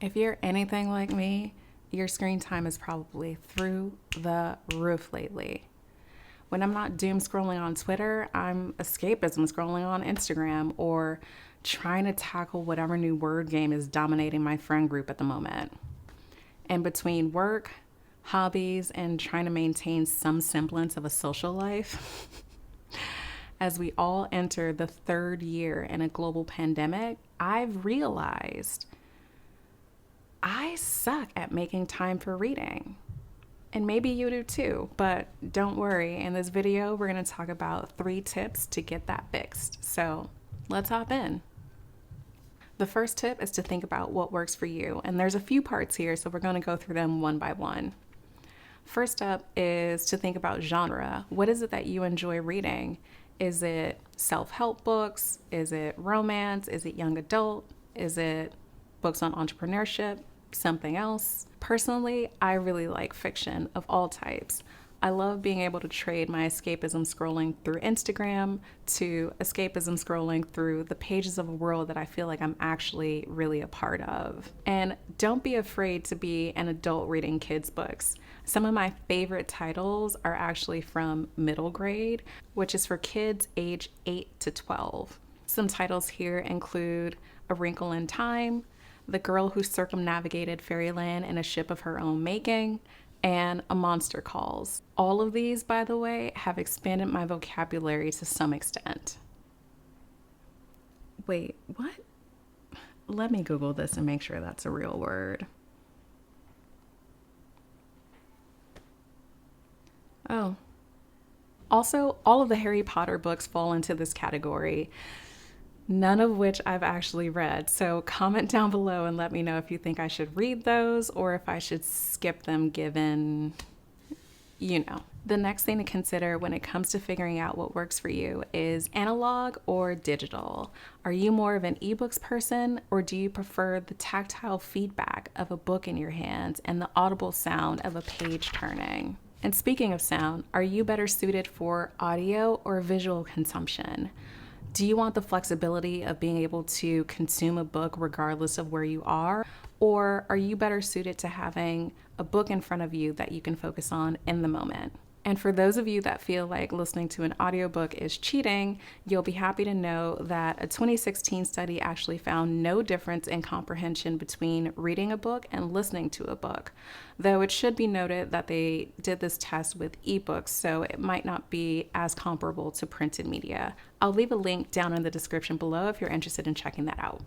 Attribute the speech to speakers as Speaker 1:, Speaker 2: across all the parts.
Speaker 1: If you're anything like me, your screen time is probably through the roof lately. When I'm not doom scrolling on Twitter, I'm escapism scrolling on Instagram or trying to tackle whatever new word game is dominating my friend group at the moment. And between work, hobbies, and trying to maintain some semblance of a social life, as we all enter the third year in a global pandemic, I've realized I suck at making time for reading. And maybe you do too, but don't worry. In this video, we're going to talk about 3 tips to get that fixed. So let's hop in. The first tip is to think about what works for you. And there's a few parts here, so we're going to go through them one by one. First up is to think about genre. What is it that you enjoy reading? Is it self-help books? Is it romance? Is it young adult? Is it books on entrepreneurship? Something else? Personally, I really like fiction of all types. I love being able to trade my escapism scrolling through Instagram to escapism scrolling through the pages of a world that I feel like I'm actually really a part of. And don't be afraid to be an adult reading kids' books. Some of my favorite titles are actually from middle grade, which is for kids age 8 to 12. Some titles here include A Wrinkle in Time, The Girl Who Circumnavigated Fairyland in a Ship of Her Own Making, and A Monster Calls. All of these, by the way, have expanded my vocabulary to some extent. Wait, what? Let me Google this and make sure that's a real word. Oh. Also, all of the Harry Potter books fall into this category, none of which I've actually read. So comment down below and let me know if you think I should read those or if I should skip them given, you know. The next thing to consider when it comes to figuring out what works for you is analog or digital. Are you more of an ebooks person or do you prefer the tactile feedback of a book in your hands and the audible sound of a page turning? And speaking of sound, are you better suited for audio or visual consumption? Do you want the flexibility of being able to consume a book regardless of where you are? Or are you better suited to having a book in front of you that you can focus on in the moment? And for those of you that feel like listening to an audiobook is cheating, you'll be happy to know that a 2016 study actually found no difference in comprehension between reading a book and listening to a book. Though it should be noted that they did this test with ebooks, so it might not be as comparable to printed media. I'll leave a link down in the description below if you're interested in checking that out.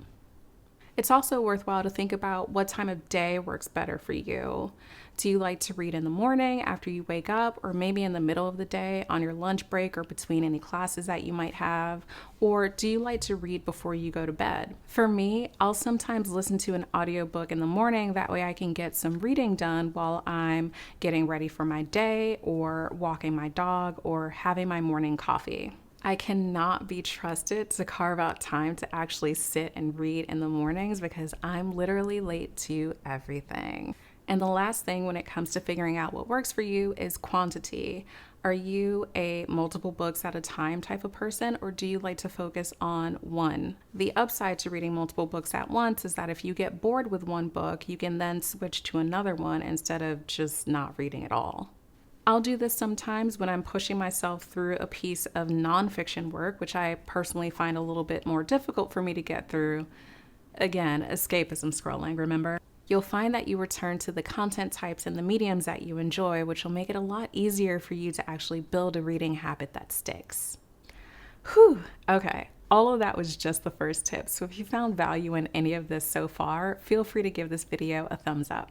Speaker 1: It's also worthwhile to think about what time of day works better for you. Do you like to read in the morning after you wake up, or maybe in the middle of the day on your lunch break or between any classes that you might have? Or do you like to read before you go to bed? For me, I'll sometimes listen to an audiobook in the morning. That way I can get some reading done while I'm getting ready for my day or walking my dog or having my morning coffee. I cannot be trusted to carve out time to actually sit and read in the mornings because I'm literally late to everything. And the last thing when it comes to figuring out what works for you is quantity. Are you a multiple books at a time type of person, or do you like to focus on one? The upside to reading multiple books at once is that if you get bored with one book, you can then switch to another one instead of just not reading at all. I'll do this sometimes when I'm pushing myself through a piece of nonfiction work, which I personally find a little bit more difficult for me to get through. Again, escapism scrolling, remember? You'll find that you return to the content types and the mediums that you enjoy, which will make it a lot easier for you to actually build a reading habit that sticks. Whew, okay. All of that was just the first tip. So if you found value in any of this so far, feel free to give this video a thumbs up.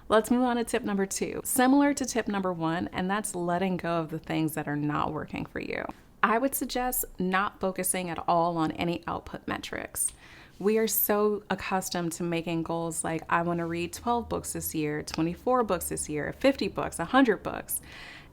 Speaker 1: Let's move on to tip number 2, similar to tip number 1, and that's letting go of the things that are not working for you. I would suggest not focusing at all on any output metrics. We are so accustomed to making goals like, I want to read 12 books this year, 24 books this year, 50 books, 100 books.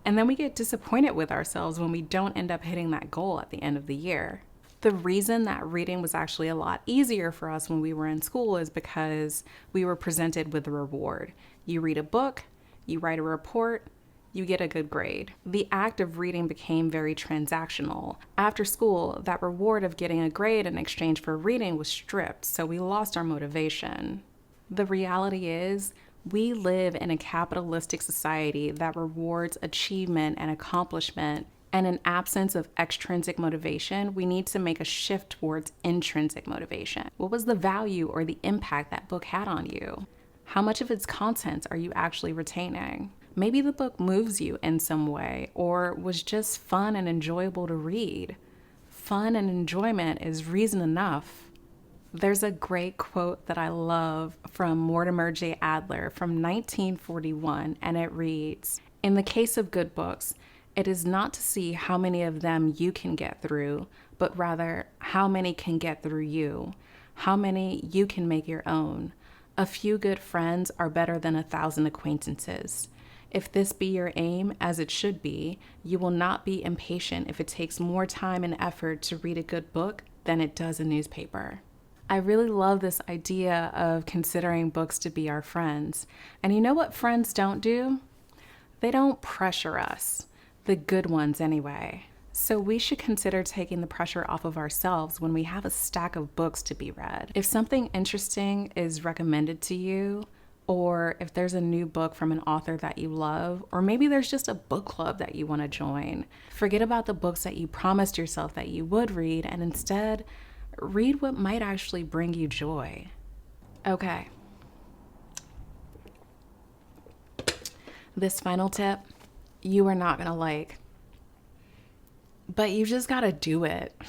Speaker 1: And then we get disappointed with ourselves when we don't end up hitting that goal at the end of the year. The reason that reading was actually a lot easier for us when we were in school is because we were presented with a reward. You read a book, you write a report, you get a good grade. The act of reading became very transactional. After school, that reward of getting a grade in exchange for reading was stripped, so we lost our motivation. The reality is, we live in a capitalistic society that rewards achievement and accomplishment. And in absence of extrinsic motivation, we need to make a shift towards intrinsic motivation. What was the value or the impact that book had on you? How much of its contents are you actually retaining? Maybe the book moves you in some way or was just fun and enjoyable to read. Fun and enjoyment is reason enough. There's a great quote that I love from Mortimer J. Adler from 1941, and it reads, "In the case of good books, it is not to see how many of them you can get through, but rather how many can get through you, how many you can make your own. A few good friends are better than 1,000 acquaintances. If this be your aim, as it should be, you will not be impatient if it takes more time and effort to read a good book than it does a newspaper." I really love this idea of considering books to be our friends. And you know what friends don't do? They don't pressure us, the good ones anyway. So we should consider taking the pressure off of ourselves when we have a stack of books to be read. If something interesting is recommended to you, or if there's a new book from an author that you love, or maybe there's just a book club that you want to join, forget about the books that you promised yourself that you would read and instead read what might actually bring you joy. Okay. This final tip, you are not going to like, but you just got to do it.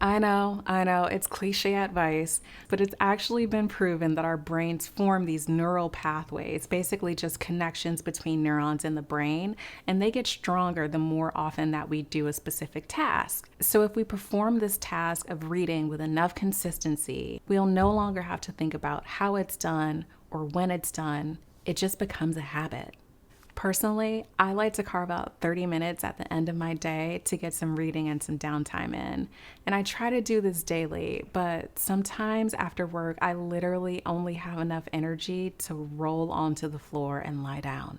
Speaker 1: I know, it's cliche advice, but it's actually been proven that our brains form these neural pathways, basically just connections between neurons in the brain, and they get stronger the more often that we do a specific task. So if we perform this task of reading with enough consistency, we'll no longer have to think about how it's done or when it's done. It just becomes a habit. Personally, I like to carve out 30 minutes at the end of my day to get some reading and some downtime in. And I try to do this daily, but sometimes after work, I literally only have enough energy to roll onto the floor and lie down.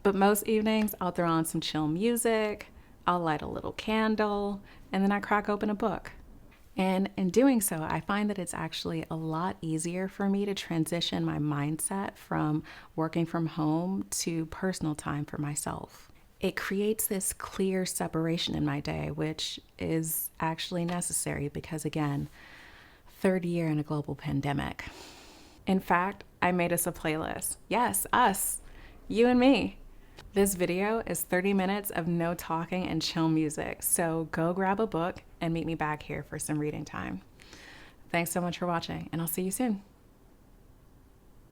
Speaker 1: But most evenings, I'll throw on some chill music, I'll light a little candle, and then I crack open a book. And in doing so, I find that it's actually a lot easier for me to transition my mindset from working from home to personal time for myself. It creates this clear separation in my day, which is actually necessary because, again, third year in a global pandemic. In fact, I made us a playlist. Yes, us, you and me. This video is 30 minutes of no talking and chill music, so go grab a book and meet me back here for some reading time. Thanks so much for watching, and I'll see you soon.